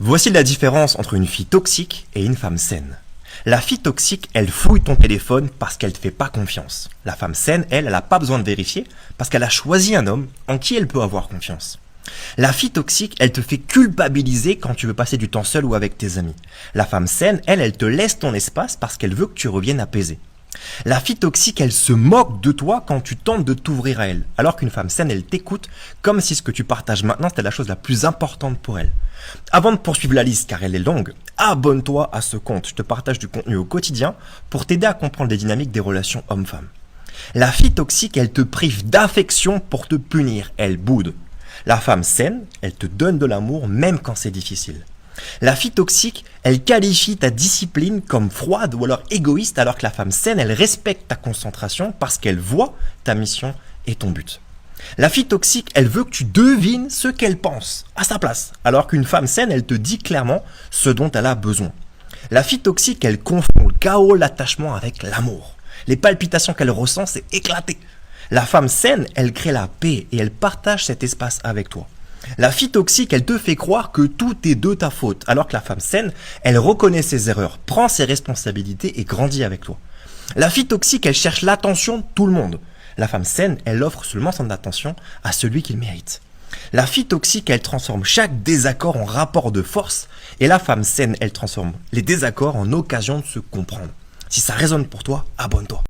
Voici la différence entre une fille toxique et une femme saine. La fille toxique, elle fouille ton téléphone parce qu'elle te fait pas confiance. La femme saine, elle a pas besoin de vérifier parce qu'elle a choisi un homme en qui elle peut avoir confiance. La fille toxique, elle te fait culpabiliser quand tu veux passer du temps seul ou avec tes amis. La femme saine, elle te laisse ton espace parce qu'elle veut que tu reviennes apaisé. La fille toxique, elle se moque de toi quand tu tentes de t'ouvrir à elle, alors qu'une femme saine, elle t'écoute comme si ce que tu partages maintenant, c'était la chose la plus importante pour elle. Avant de poursuivre la liste, car elle est longue, abonne-toi à ce compte. Je te partage du contenu au quotidien pour t'aider à comprendre les dynamiques des relations hommes-femmes. La fille toxique, elle te prive d'affection pour te punir, elle boude. La femme saine, elle te donne de l'amour même quand c'est difficile. La fille toxique, elle qualifie ta discipline comme froide ou alors égoïste, alors que la femme saine, elle respecte ta concentration parce qu'elle voit ta mission et ton but. La fille toxique, elle veut que tu devines ce qu'elle pense à sa place, alors qu'une femme saine, elle te dit clairement ce dont elle a besoin. La fille toxique, elle confond le chaos, l'attachement avec l'amour. Les palpitations qu'elle ressent, c'est éclaté. La femme saine, elle crée la paix et elle partage cet espace avec toi. La fille toxique, elle te fait croire que tout est de ta faute, alors que la femme saine, elle reconnaît ses erreurs, prend ses responsabilités et grandit avec toi. La fille toxique, elle cherche l'attention de tout le monde. La femme saine, elle offre seulement son attention à celui qu'il mérite. La fille toxique, elle transforme chaque désaccord en rapport de force, et la femme saine, elle transforme les désaccords en occasion de se comprendre. Si ça résonne pour toi, abonne-toi.